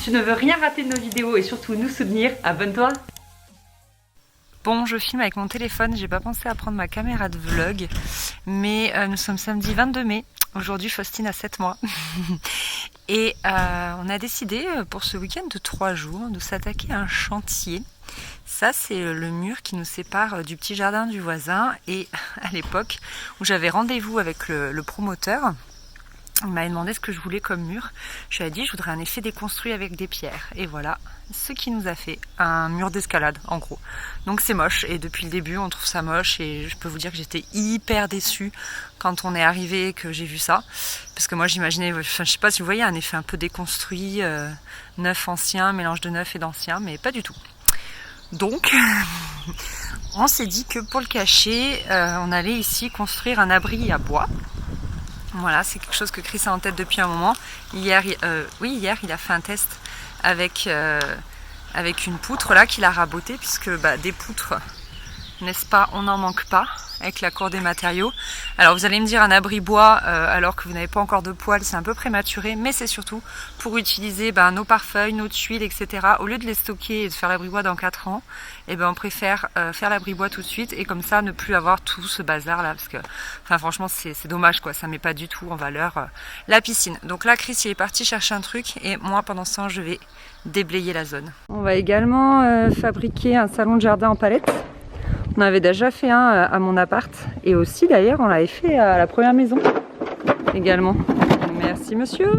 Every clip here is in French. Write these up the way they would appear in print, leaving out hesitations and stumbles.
Si tu ne veux rien rater de nos vidéos et surtout nous soutenir, abonne-toi. Bon, je filme avec mon téléphone, j'ai pas pensé à prendre ma caméra de vlog, mais nous sommes samedi 22 mai. Aujourd'hui, Faustine a 7 mois. Et on a décidé pour ce week-end de 3 jours de s'attaquer à un chantier. Ça, c'est le mur qui nous sépare du petit jardin du voisin. Et à l'époque où j'avais rendez-vous avec le promoteur, il m'avait demandé ce que je voulais comme mur. Je lui ai dit je voudrais un effet déconstruit avec des pierres. Et voilà ce qui nous a fait un mur d'escalade en gros. Donc c'est moche et depuis le début on trouve ça moche et je peux vous dire que j'étais hyper déçue quand on est arrivé et que j'ai vu ça. Parce que moi j'imaginais, enfin, je sais pas si vous voyez, un effet un peu déconstruit, neuf ancien, mélange de neuf et d'ancien, mais pas du tout. Donc on s'est dit que pour le cacher, on allait ici construire un abri à bois. Voilà, c'est quelque chose que Chris a en tête depuis un moment. Hier, il a fait un test avec une poutre là qu'il a rabotée, puisque des poutres, n'est-ce pas, on n'en manque pas avec la cour des matériaux. Alors vous allez me dire un abri bois alors que vous n'avez pas encore de poêle, c'est un peu prématuré, mais c'est surtout pour utiliser nos pare-feuilles, nos tuiles, etc. Au lieu de les stocker et de faire l'abri bois dans 4 ans, on préfère faire l'abri bois tout de suite et comme ça ne plus avoir tout ce bazar là, parce que franchement c'est dommage quoi, ça met pas du tout en valeur la piscine. Donc là Chris il est parti chercher un truc et moi pendant ce temps je vais déblayer la zone. On va également fabriquer un salon de jardin en palette. On avait déjà fait un à mon appart et aussi d'ailleurs on l'avait fait à la première maison également. Merci monsieur.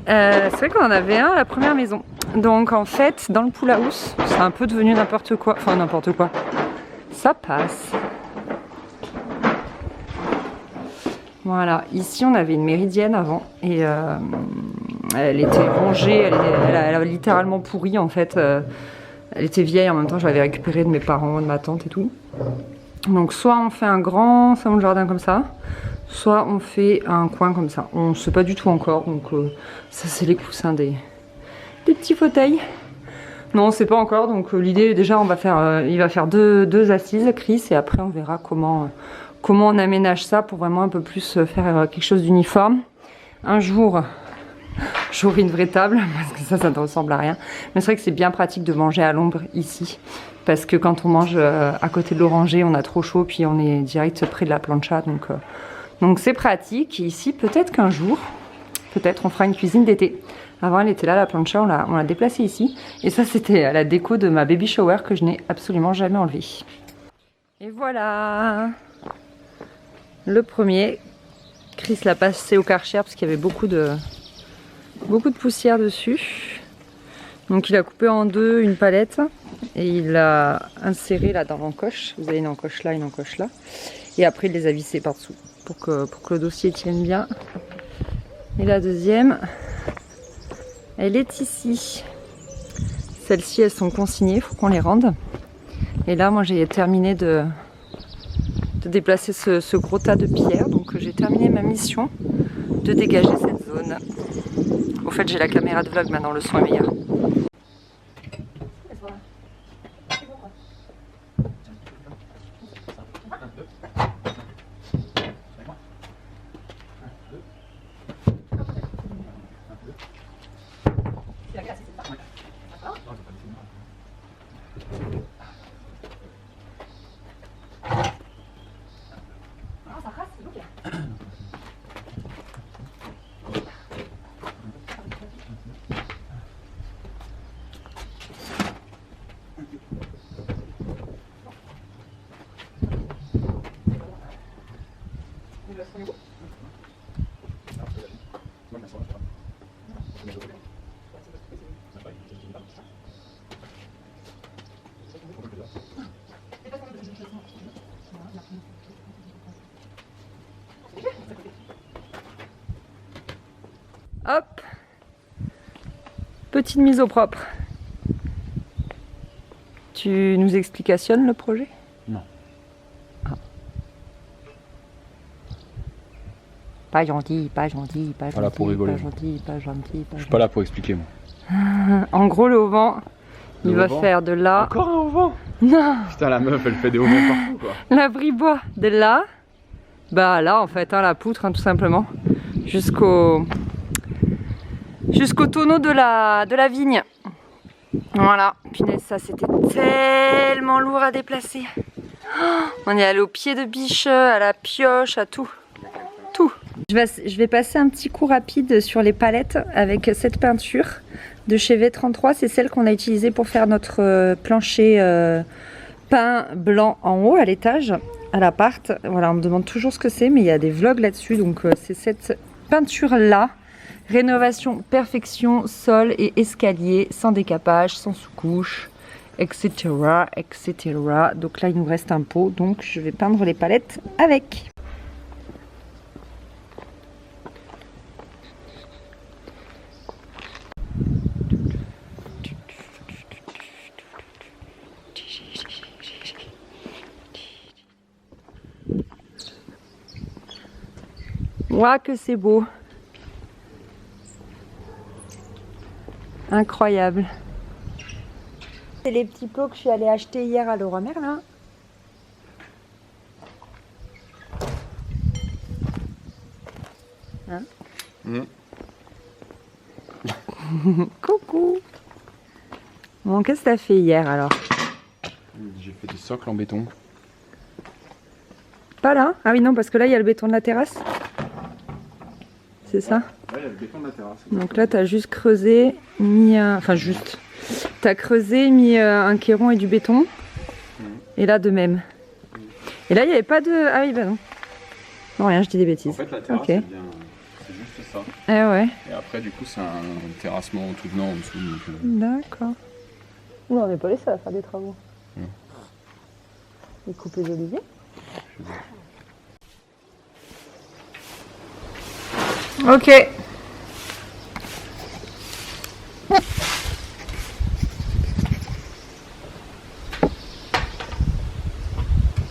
C'est vrai qu'on en avait un à la première maison. Donc en fait dans le pool house c'est un peu devenu n'importe quoi. Enfin n'importe quoi. Ça passe. Voilà, ici on avait une méridienne avant et elle était rongée, elle a littéralement pourri en fait. Elle était vieille en même temps, je l'avais récupérée de mes parents, de ma tante et tout. Donc soit on fait un grand salon de jardin comme ça, soit on fait un coin comme ça. On ne sait pas du tout encore, donc ça c'est les coussins des petits fauteuils. Non, on ne sait pas encore, donc l'idée déjà il va faire deux assises, Chris, et après on verra comment on aménage ça pour vraiment un peu plus faire quelque chose d'uniforme. Un jour... j'aurai une vraie table parce que ça ne ressemble à rien, mais c'est vrai que c'est bien pratique de manger à l'ombre ici parce que quand on mange à côté de l'oranger on a trop chaud puis on est direct près de la plancha, donc c'est pratique. Et ici peut-être qu'un jour on fera une cuisine d'été. Avant elle était là la plancha, on l'a déplacée ici et ça c'était la déco de ma baby shower que je n'ai absolument jamais enlevée. Et voilà le premier. Chris l'a passé au Karcher parce qu'il y avait beaucoup de poussière dessus. Donc il a coupé en deux une palette et il l'a inséré là dans l'encoche. Vous avez une encoche là, une encoche là. Et après il les a vissés par dessous pour que le dossier tienne bien. Et la deuxième, elle est ici. Celles-ci elles sont consignées, il faut qu'on les rende. Et là moi j'ai terminé de déplacer ce gros tas de pierres. Donc j'ai terminé ma mission de dégager cette zone. Au fait, j'ai la caméra de vlog maintenant, le son est meilleur. Hop, petite mise au propre. Tu nous explicationnes le projet? Non. Ah. Pas gentil, pas gentil, pas gentil, pour rigoler. pas gentil, pas gentil. Je suis pas là pour expliquer moi. En gros, le auvent, il va faire de là. Encore un auvent? Non. Putain, la meuf, elle fait des auvents partout quoi. L'abri bois de là, là en fait, la poutre tout simplement, jusqu'au jusqu'au tonneau de la vigne. Voilà, punaise, ça c'était tellement lourd à déplacer. Oh, on est allé au pied de biche, à la pioche, à tout. Tout. Je vais passer un petit coup rapide sur les palettes avec cette peinture de chez V33. C'est celle qu'on a utilisée pour faire notre plancher peint blanc en haut à l'étage, à l'appart. Voilà, on me demande toujours ce que c'est, mais il y a des vlogs là-dessus. Donc c'est cette peinture-là. Rénovation, perfection, sol et escalier, sans décapage, sans sous-couche, etc., etc. Donc là, il nous reste un pot, donc je vais peindre les palettes avec. Ouah, que c'est beau! Incroyable. C'est les petits pots que je suis allée acheter hier à Leroy Merlin. Hein? Coucou. Bon, qu'est-ce que t'as fait hier alors? J'ai fait des socles en béton. Pas là? Ah oui non, parce que là il y a le béton de la terrasse. C'est ça? Ouais, il y a le béton de la terrasse. Donc là t'as juste creusé, mis un... Enfin juste. T'as creusé, mis un quairon et du béton. Et là de même. Et là il n'y avait pas de... Ah oui bah non. Non rien, je dis des bêtises. En fait la terrasse okay. C'est juste ça. Eh ouais. Et après du coup c'est un terrassement tout venant en dessous. D'accord. Non, on n'est pas les seuls à faire des travaux. Et couper les oliviers. Ok.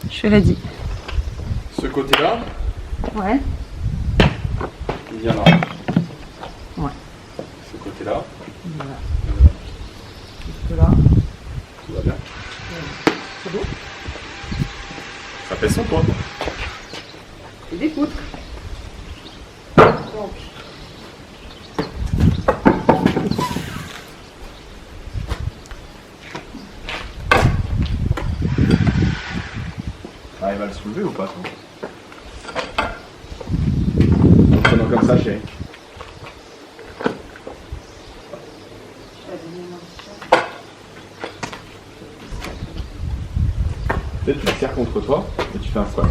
Je suis ready. Ce côté-là, Ouais. il vient là. Ouais. Ce côté-là. Voilà. Jusque là. Tout va bien. C'est beau. Ça fait son poids. Et des poutres. Donc. Ah, il va le soulever ou pas, toi? En prenant comme ça, chérie. Peut-être tu le serres contre toi et tu fais un squat.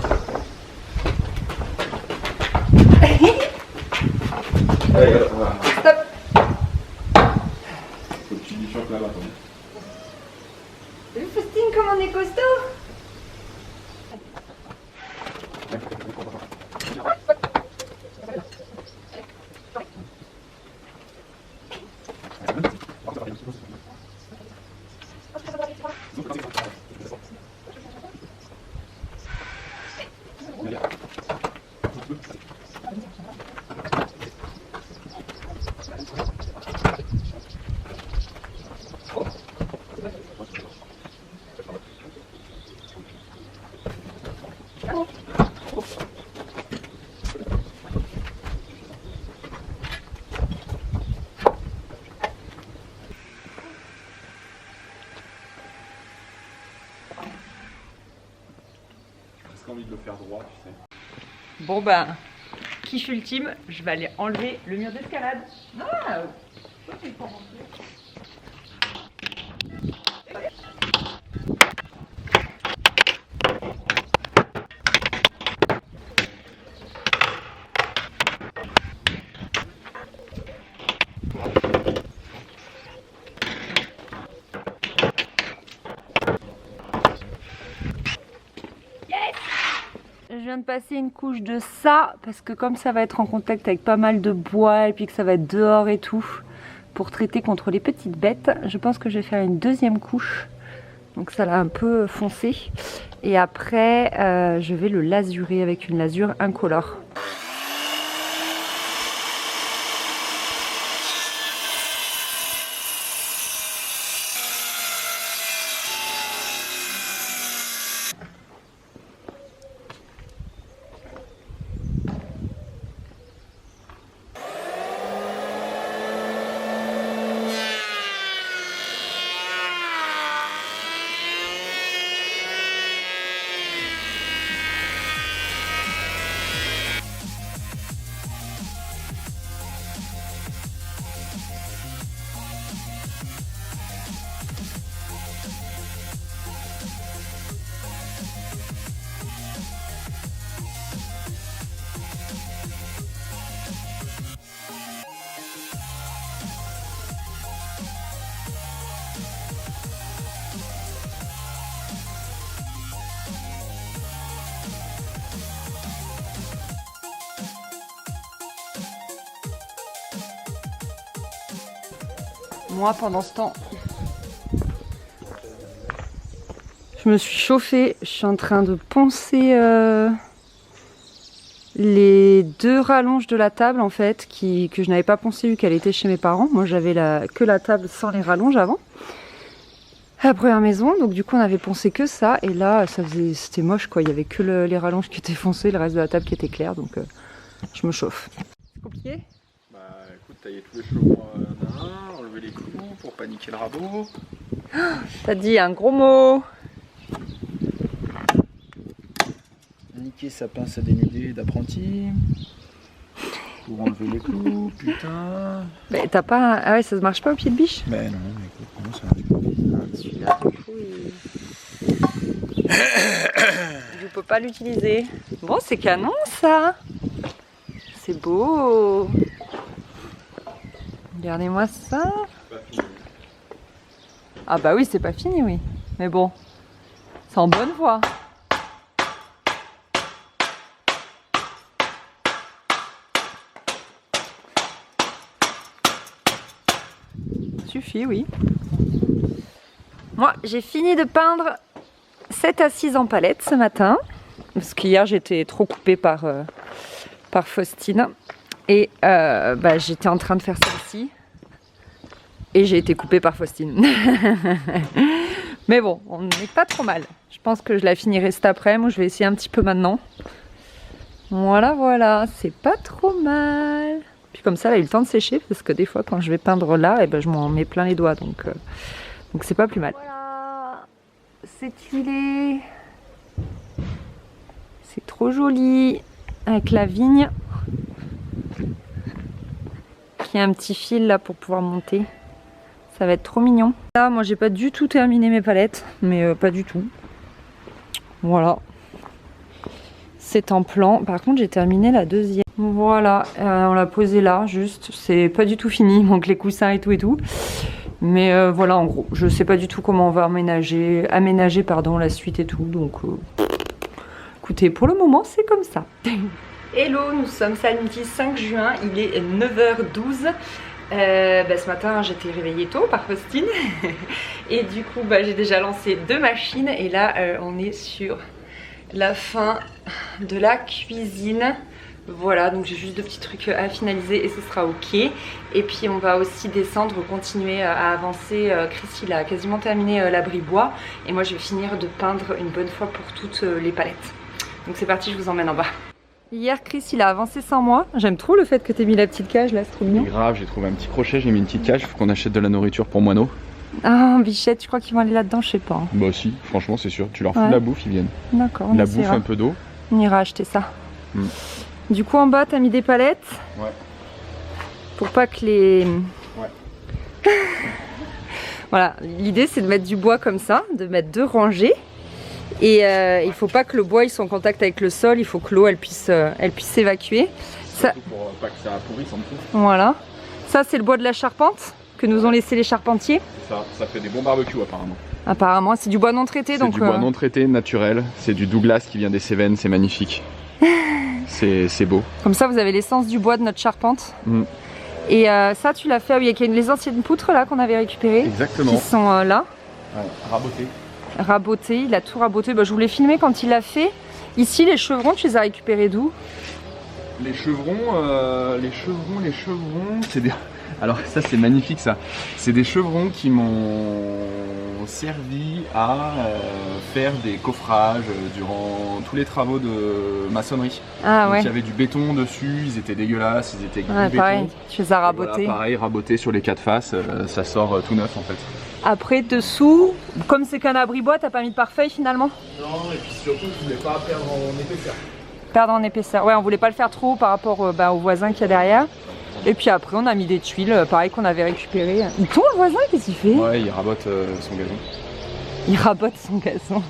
Allez, voilà. Stop. Faut que tu lui chantes là-bas, toi. T'as vu Faustine comme on est costaud? Envie de le faire droit, tu sais. Bon bah, kiff ultime, je vais aller enlever le mur d'escalade. Ah, je viens de passer une couche de ça parce que comme ça va être en contact avec pas mal de bois et puis que ça va être dehors et tout pour traiter contre les petites bêtes, je pense que je vais faire une deuxième couche. Donc ça l'a un peu foncé et après je vais le lasurer avec une lasure incolore. Moi, pendant ce temps, je me suis chauffée. Je suis en train de poncer les 2 rallonges de la table en fait, que je n'avais pas poncé vu qu'elle était chez mes parents. Moi, j'avais que la table sans les rallonges avant. À la première maison, donc du coup on avait poncé que ça, et là c'était moche quoi, il y avait que les rallonges qui étaient foncées, le reste de la table qui était clair, donc je me chauffe. C'est compliqué? Bah écoute, tailler tous les chevrons d'un à un, enlever les clous pour pas niquer le rabot. T'as dit un gros mot. Niquer sa pince à dénuder d'apprenti. Pour enlever les clous, putain. Mais t'as pas... Ah ouais, ça ne marche pas au pied de biche? Ben non, mais écoute, comment ça marche pas? Celui-là, du coup, je peux pas l'utiliser. Bon, c'est canon ça. C'est beau. Regardez-moi ça. Ah bah oui, c'est pas fini, oui. Mais bon, c'est en bonne voie. Suffit, oui. Moi, j'ai fini de peindre cette assise en palette ce matin. Parce qu'hier, j'étais trop coupée par Faustine. Et j'étais en train de faire celle-ci. Et j'ai été coupée par Faustine. Mais bon, on n'est pas trop mal. Je pense que je la finirai cet après. Moi, je vais essayer un petit peu maintenant. Voilà, voilà. C'est pas trop mal. Puis comme ça, elle a eu le temps de sécher. Parce que des fois, quand je vais peindre là, je m'en mets plein les doigts. Donc c'est pas plus mal. Voilà. C'est huilé. C'est trop joli. Avec la vigne. Il y a un petit fil là pour pouvoir monter. Ça va être trop mignon. Là, moi, j'ai pas du tout terminé mes palettes. Mais pas du tout. Voilà. C'est en plan. Par contre, j'ai terminé la deuxième. Voilà. On l'a posée là, juste. C'est pas du tout fini. Il manque les coussins et tout. Mais voilà, en gros. Je sais pas du tout comment on va aménager la suite et tout. Donc, écoutez, pour le moment, c'est comme ça. Hello, nous sommes samedi 5 juin. Il est 9h12. Ce matin j'étais réveillée tôt par Faustine et du coup j'ai déjà lancé 2 machines et là on est sur la fin de la cuisine. Voilà, donc j'ai juste 2 petits trucs à finaliser et ce sera ok. Et puis on va aussi descendre, continuer à avancer. Chris il a quasiment terminé l'abri bois et moi je vais finir de peindre une bonne fois pour toutes les palettes. Donc c'est parti, je vous emmène en bas. Hier, Chris, il a avancé sans moi. J'aime trop le fait que tu aies mis la petite cage là, c'est trop mignon. C'est grave, j'ai trouvé un petit crochet, j'ai mis une petite cage. Faut qu'on achète de la nourriture pour moineaux. Ah, bichette, tu crois qu'ils vont aller là-dedans? Je sais pas. Bah si, franchement, c'est sûr. Tu leur fous de la bouffe, ils viennent. D'accord. La bouffe, un peu d'eau. On ira acheter ça. Du coup, en bas, t'as mis des palettes. Ouais. Pour pas que les. Ouais. Voilà, l'idée c'est de mettre du bois comme ça, de mettre 2 rangées. Et il faut pas que le bois il soit en contact avec le sol, il faut que l'eau elle puisse s'évacuer. Ça... Pour pas que ça pourrisse en dessous. Voilà. Ça c'est le bois de la charpente que nous ont laissé les charpentiers. Ça fait des bons barbecues apparemment. Apparemment, c'est du bois non traité. C'est du bois non traité, naturel. C'est du Douglas qui vient des Cévennes, c'est magnifique. C'est beau. Comme ça vous avez l'essence du bois de notre charpente. Et ça tu l'as fait avec les anciennes poutres là qu'on avait récupérées. Exactement. Qui sont là. Ouais, rabotées. Raboté, il a tout raboté. Je voulais filmer quand il l'a fait. Ici, les chevrons, tu les as récupérés d'où? Les chevrons, c'est des... Alors ça c'est magnifique ça. C'est des chevrons qui m'ont servi à faire des coffrages durant tous les travaux de maçonnerie. Ah ouais. Il y avait du béton dessus, ils étaient dégueulasses, ils étaient gris béton. Pareil, tu les as rabotés. Voilà, pareil, rabotés sur les 4 faces, ça sort tout neuf en fait. Après dessous, comme c'est qu'un abri bois, t'as pas mis de pare-feuille finalement? Non, et puis surtout je voulais pas perdre en épaisseur. Perdre en épaisseur, ouais, on voulait pas le faire trop haut par rapport au voisin qu'il y a derrière. Et puis après on a mis des tuiles, pareil qu'on avait récupérées. Il tombe le voisin, qu'est-ce qu'il fait? Ouais, il rabote son gazon. Il rabote son gazon.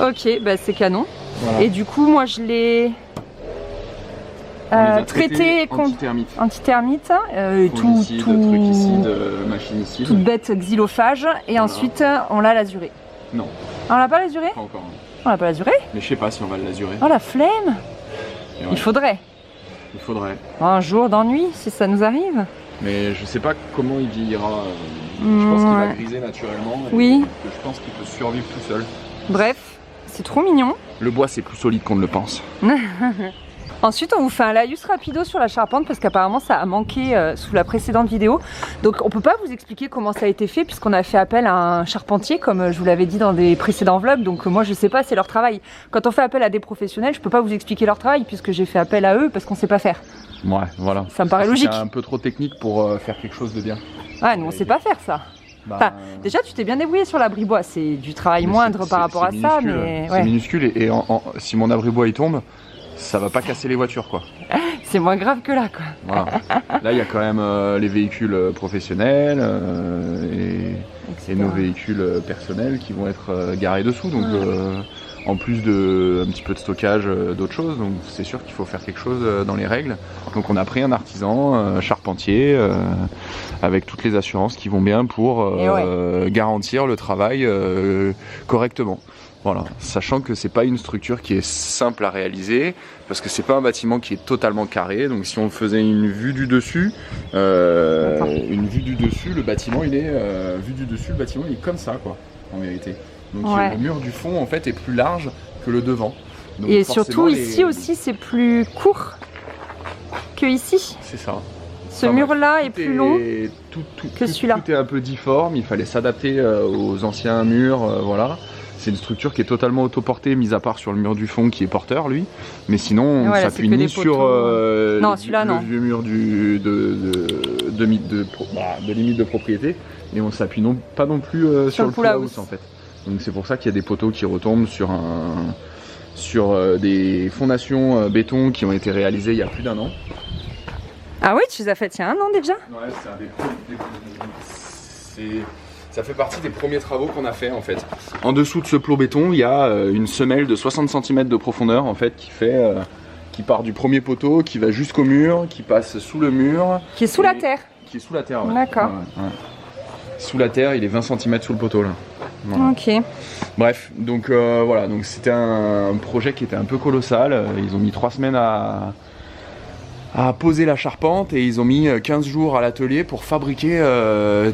Ok, c'est canon. Voilà. Et du coup moi je l'ai traité anti-termite, tout toute bête xylophage et ensuite on l'a lasuré. Non. On l'a pas lasuré? Pas encore. On l'a pas lasuré? Mais je sais pas si on va le lazurer. Oh la flemme! Ouais. Il faudrait. Il faudrait. Un jour d'ennui si ça nous arrive. Mais je sais pas comment il vieillira. Je pense qu'il va griser naturellement. Oui. Et que je pense qu'il peut survivre tout seul. Bref, c'est trop mignon. Le bois c'est plus solide qu'on ne le pense. Ensuite, on vous fait un laïus rapido sur la charpente parce qu'apparemment ça a manqué sous la précédente vidéo. Donc on peut pas vous expliquer comment ça a été fait puisqu'on a fait appel à un charpentier comme je vous l'avais dit dans des précédents vlogs. Donc moi je sais pas, c'est leur travail. Quand on fait appel à des professionnels, je peux pas vous expliquer leur travail puisque j'ai fait appel à eux parce qu'on sait pas faire. Ouais, voilà. Ça me paraît logique. C'est un peu trop technique pour faire quelque chose de bien. Ouais, nous on sait pas faire ça. Enfin, déjà tu t'es bien débrouillé sur l'abri-bois, c'est du travail moindre par rapport à ça, mais c'est minuscule et si mon abri-bois il tombe, ça va pas casser les voitures quoi. C'est moins grave que là quoi. Voilà. Là il y a quand même les véhicules professionnels et nos véhicules personnels qui vont être garés dessous, donc en plus de un petit peu de stockage d'autres choses, donc c'est sûr qu'il faut faire quelque chose dans les règles. Donc on a pris un artisan charpentier avec toutes les assurances qui vont bien pour garantir le travail correctement. Voilà, sachant que c'est pas une structure qui est simple à réaliser, parce que c'est pas un bâtiment qui est totalement carré. Donc si on faisait une vue du dessus, le bâtiment il est comme ça quoi, en vérité. Donc le mur du fond en fait est plus large que le devant. Donc, et surtout ici aussi c'est plus court que ici. C'est ça. Ce mur-là est plus long que celui-là. Tout est un peu difforme, il fallait s'adapter aux anciens murs, voilà. C'est une structure qui est totalement autoportée, mis à part sur le mur du fond qui est porteur lui. Mais sinon on s'appuie ni sur le vieux mur de limite de propriété, et on s'appuie pas non plus sur le pool house en fait. Donc c'est pour ça qu'il y a des poteaux qui retombent sur des fondations béton qui ont été réalisées il y a plus d'1 an. Ah oui, tu les as faites il y a 1 an déjà? Ouais, ça fait partie des premiers travaux qu'on a fait en fait. En dessous de ce plot béton, il y a une semelle de 60 cm de profondeur en fait qui part du premier poteau, qui va jusqu'au mur, qui passe sous le mur. Qui est sous la terre. Qui est sous la terre, ouais. D'accord. Ouais. Sous la terre, il est 20 cm sous le poteau là. Voilà. Ok. Bref, donc voilà, donc c'était un projet qui était un peu colossal. Ils ont mis 3 semaines à poser la charpente et ils ont mis 15 jours à l'atelier pour fabriquer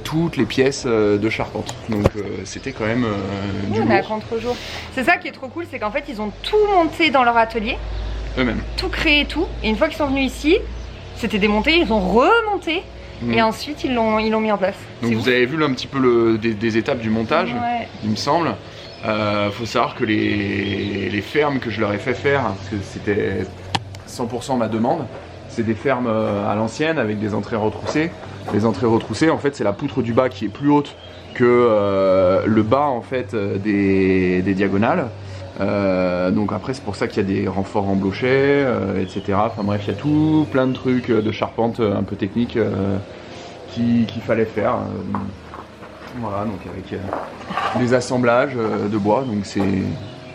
toutes les pièces de charpente. Donc c'était quand même du lourd. On est à contre-jour. C'est ça qui est trop cool, c'est qu'en fait ils ont tout monté dans leur atelier. Eux-mêmes. Tout créé et tout. Et une fois qu'ils sont venus ici, c'était démonté, ils ont remonté. Et ensuite ils l'ont mis en place. Donc vous avez vu un petit peu des étapes du montage, il me semble. Faut savoir que les fermes que je leur ai fait faire, parce que c'était 100% ma demande, c'est des fermes à l'ancienne avec des entrées retroussées. Les entrées retroussées, en fait, c'est la poutre du bas qui est plus haute que le bas en fait des diagonales. Donc après c'est pour ça qu'il y a des renforts en blochet, etc. Enfin bref, il y a tout plein de trucs de charpente un peu techniques qu'il fallait faire. Voilà, donc avec des assemblages de bois. Donc c'est.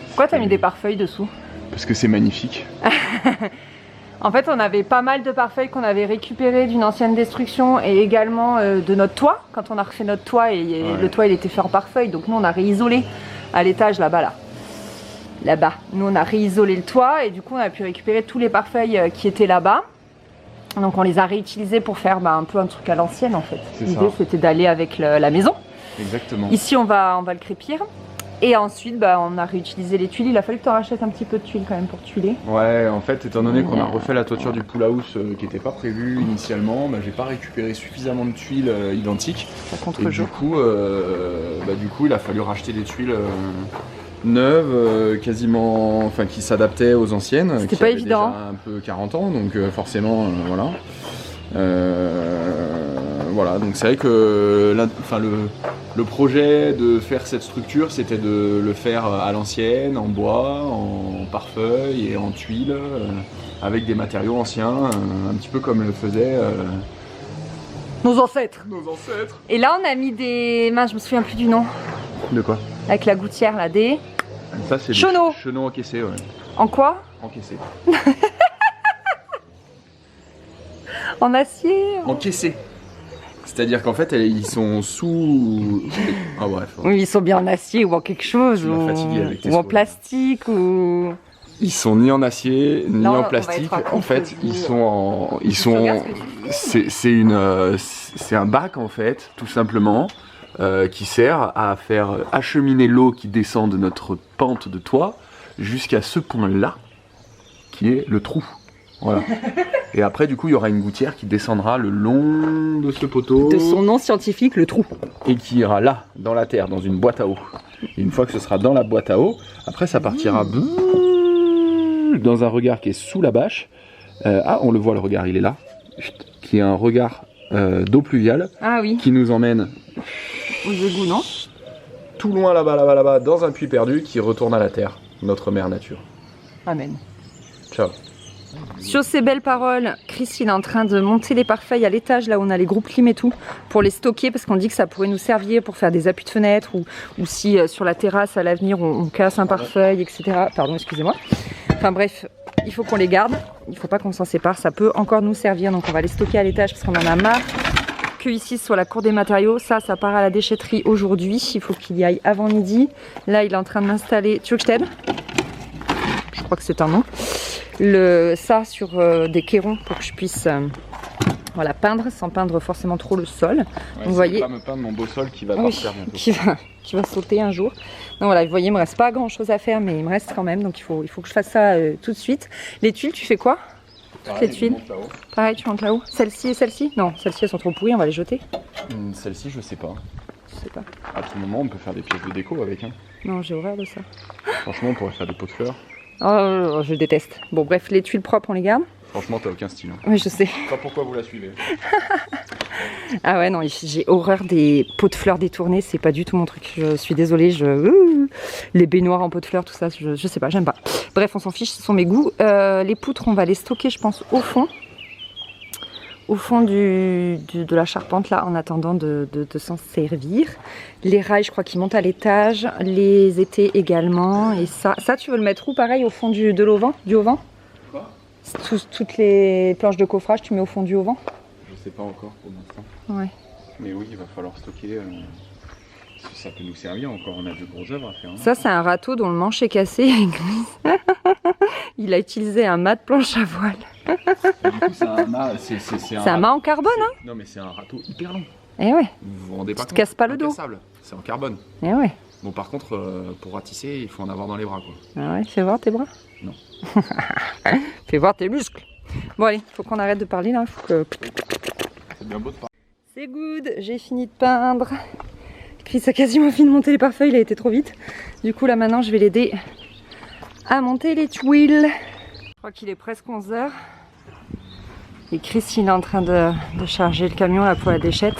Pourquoi t'as mis des pare-feuilles dessous? Parce que c'est magnifique. En fait, on avait pas mal de pare-feuilles qu'on avait récupérées d'une ancienne destruction et également de notre toit. Quand on a refait notre toit, et le toit il était fait en pare-feuilles, donc nous on a réisolé à l'étage là-bas. Là-bas. Nous on a réisolé le toit et du coup on a pu récupérer tous les pare-feuilles qui étaient là-bas. Donc on les a réutilisés pour faire un peu un truc à l'ancienne en fait. L'idée c'était d'aller avec la maison. Exactement. Ici on va le crépir. Et ensuite on a réutilisé les tuiles. Il a fallu que tu en rachètes un petit peu de tuiles quand même pour tuiler. Ouais, en fait étant donné qu'on a refait la toiture du pool house qui n'était pas prévue initialement, j'ai pas récupéré suffisamment de tuiles identiques. Et du coup il a fallu racheter des tuiles neuves, quasiment, enfin qui s'adaptaient aux anciennes. C'était pas évident. Déjà un peu 40 ans, donc forcément voilà. Voilà, donc c'est vrai que le projet de faire cette structure, c'était de le faire à l'ancienne, en bois, en pare-feuille et en tuiles, avec des matériaux anciens, un petit peu comme le faisaient nos ancêtres. Nos ancêtres. Et là, on a mis des... Mince, je me souviens plus du nom. De quoi? Avec la gouttière, là, des... Ça, c'est chenaux. Des chenaux encaissés, ouais. En quoi? Encaissés. En acier. Encaissés. C'est-à-dire qu'en fait, ils sont sous... Ah bref. Oui, ils sont bien en acier ou en quelque chose, ou en plastique, ou... Ils sont ni en acier ni Là, en plastique. En fait, c'est un bac en fait, tout simplement, qui sert à faire acheminer l'eau qui descend de notre pente de toit jusqu'à ce point-là, qui est le trou. Voilà. Et après, du coup, il y aura une gouttière qui descendra le long de ce poteau. De son nom scientifique, le trou. Et qui ira là, dans la terre, dans une boîte à eau. Et une fois que ce sera dans la boîte à eau, après ça partira dans un regard qui est sous la bâche. Ah, on le voit le regard, il est là. Qui est un regard d'eau pluviale. Ah oui. Qui nous emmène aux égouts, non? Tout loin là-bas, dans un puits perdu qui retourne à la terre, notre mère nature. Amen. Ciao. Sur ces belles paroles, Chris il est en train de monter les pare-feuilles à l'étage, là où on a les groupes clim et tout, pour les stocker, parce qu'on dit que ça pourrait nous servir pour faire des appuis de fenêtre, ou si sur la terrasse à l'avenir on casse un pare-feuille, etc. Pardon, excusez-moi. Enfin bref, il faut qu'on les garde, il ne faut pas qu'on s'en sépare, ça peut encore nous servir, donc on va les stocker à l'étage parce qu'on en a marre que ici soit la cour des matériaux. Ça part à la déchetterie aujourd'hui, il faut qu'il y aille avant midi. Là il est en train de m'installer, tu veux que je t'aide? Je crois que c'est un nom. Ça sur des cairons pour que je puisse voilà, peindre sans peindre forcément trop le sol. Ouais, vous voyez, pas me peindre mon beau sol qui va partir bientôt. Qui va sauter un jour. Donc voilà, vous voyez, il me reste pas grand chose à faire, mais il me reste quand même, donc il faut que je fasse ça tout de suite. Les tuiles, tu fais quoi? Toutes les tuiles. Pareil, tu montes là-haut. Celle-ci et celle-ci? Non, celles-ci elles sont trop pourries, on va les jeter. Celle-ci, je sais pas. Je sais pas. À tout moment, on peut faire des pièces de déco avec. Hein. Non, j'ai horreur de ça. Franchement, on pourrait faire des pots de fleurs. Oh, je déteste. Bon, bref, les tuiles propres, on les garde. Franchement, t'as aucun style. Hein. Oui, je sais. Je sais pas pourquoi vous la suivez. Ah ouais, non, j'ai horreur des pots de fleurs détournés, c'est pas du tout mon truc. Je suis désolée, les baignoires en pots de fleurs, tout ça, je sais pas, j'aime pas. Bref, on s'en fiche, ce sont mes goûts. Les poutres, on va les stocker, je pense, au fond de la charpente, là, en attendant de s'en servir. Les rails, je crois qu'ils montent à l'étage, les étais également. Et ça, tu veux le mettre où, pareil, au fond de l'auvent, du auvent? Quoi? Toutes les planches de coffrage, tu mets au fond du auvent? Je sais pas encore pour l'instant. Ouais. Mais oui, il va falloir stocker. Ça peut nous servir encore, on a de grosses œuvres à faire. Hein. Ça, c'est un râteau dont le manche est cassé. Il a utilisé un mât de planche à voile. Du coup, c'est un mât. C'est un mât en carbone, hein? Non, mais c'est un râteau hyper long. Eh ouais. Vous vous rendez pas compte? Tu te casses pas le dos. C'est en carbone. Eh ouais. Bon, par contre, pour ratisser, il faut en avoir dans les bras, quoi. Ah ouais, fais voir tes bras. Non. Fais voir tes muscles. Bon, allez, faut qu'on arrête de parler là. Faut que... C'est bien beau de parler. C'est good, j'ai fini de peindre. Chris a quasiment fini de monter les pare-feuilles, il a été trop vite. Du coup, là maintenant, je vais l'aider à monter les tuiles. Je crois qu'il est presque 11 h. Et Chris, il est en train de charger le camion là pour la déchette.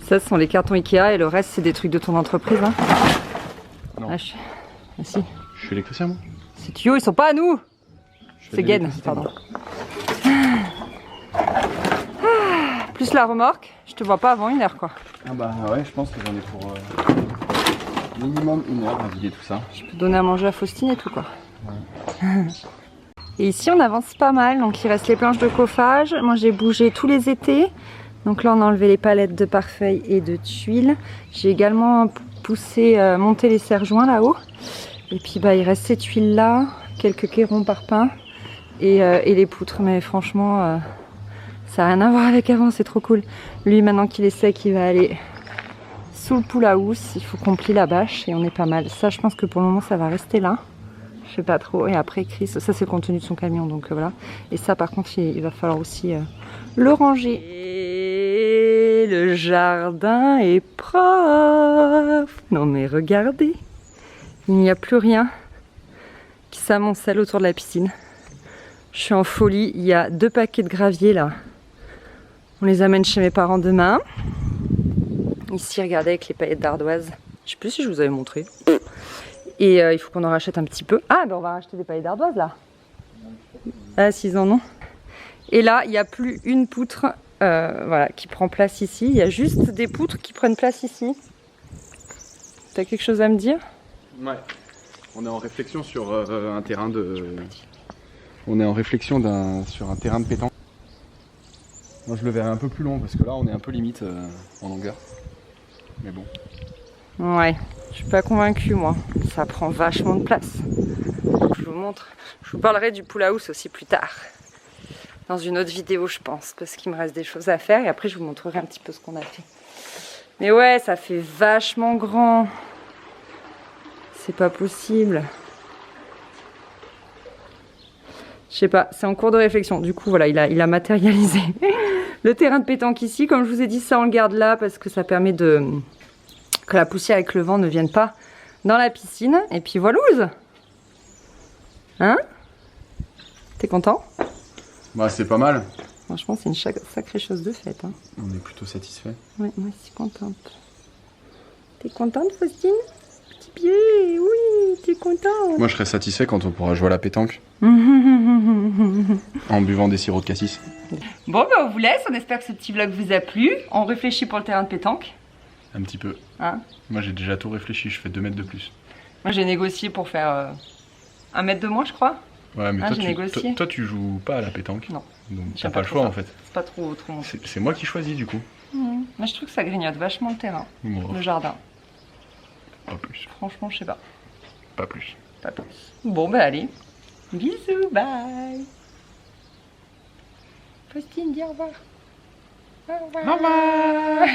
Ça, ce sont les cartons Ikea et le reste, c'est des trucs de ton entreprise. Hein. Non. Ah, ah, si. Je suis électricien, moi. Ces tuyaux, ils sont pas à nous. C'est Gaine, pardon. Plus la remorque, je te vois pas avant 1 h, quoi. Ah bah ouais, je pense que j'en ai pour minimum 1 heure à vider tout ça. Je peux donner à manger à Faustine et tout, quoi. Ouais. Et ici, on avance pas mal, donc il reste les planches de coffage. Moi, j'ai bougé tous les étés. Donc là, on a enlevé les palettes de pare-feuilles et de tuiles. J'ai également poussé, monté les serre-joints là-haut. Et puis, bah, il reste ces tuiles-là, quelques cairons par pain et les poutres. Mais franchement... ça n'a rien à voir avec avant, c'est trop cool. Lui, maintenant qu'il est sec, il va aller sous le pool à housse. Il faut qu'on plie la bâche et on est pas mal. Ça, je pense que pour le moment, ça va rester là. Je sais pas trop. Et après, Chris, ça, c'est le contenu de son camion. Donc voilà. Et ça, par contre, il va falloir aussi le ranger. Et le jardin est propre. Non, mais regardez. Il n'y a plus rien qui s'amoncelle autour de la piscine. Je suis en folie. Il y a 2 paquets de gravier là. On les amène chez mes parents demain. Ici, regardez, avec les paillettes d'ardoise. Je sais plus si je vous avais montré. Et il faut qu'on en rachète un petit peu. Ah, ben on va racheter des paillettes d'ardoise là. Ah, s'ils en ont. Et là, il n'y a plus une poutre voilà, qui prend place ici. Il y a juste des poutres qui prennent place ici. T'as quelque chose à me dire? Ouais. On est en réflexion sur un terrain de... On est en réflexion sur un terrain de pétanque. Moi je le verrais un peu plus long parce que là on est un peu limite en longueur. Mais bon. Ouais, je suis pas convaincue moi. Ça prend vachement de place. Je vous montre. Je vous parlerai du pool house aussi plus tard. Dans une autre vidéo, je pense, parce qu'il me reste des choses à faire. Et après, je vous montrerai un petit peu ce qu'on a fait. Mais ouais, ça fait vachement grand. C'est pas possible. Je sais pas, c'est en cours de réflexion. Du coup, voilà, il a matérialisé le terrain de pétanque ici. Comme je vous ai dit, ça, on le garde là parce que ça permet que la poussière avec le vent ne vienne pas dans la piscine. Et puis voilà. Hein? T'es content? Bah, c'est pas mal. Franchement, c'est une sacrée chose de faite. Hein. On est plutôt satisfait. Ouais, moi aussi contente. T'es contente, Faustine? Petit pied, oui, t'es contente. Moi, je serais satisfait quand on pourra jouer à la pétanque. En buvant des sirops de cassis. Bon, ben on vous laisse. On espère que ce petit vlog vous a plu. On réfléchit pour le terrain de pétanque. Un petit peu. Hein? Moi, j'ai déjà tout réfléchi. Je fais 2 mètres de plus. Moi, j'ai négocié pour faire 1 mètre de moins, je crois. Ouais, mais Ah, j'ai négocié. toi, tu joues pas à la pétanque. Non. Donc, t'as J'aime pas le trop choix ça. en fait. C'est pas trop mon truc. C'est moi qui choisis du coup. Moi, je trouve que ça grignote vachement le terrain, Bon, le jardin. pas plus. Franchement, je sais pas. Pas plus. Pas plus. Bon, bah allez. Bisous, bye. Faustine, dis au revoir. Au revoir. Au revoir.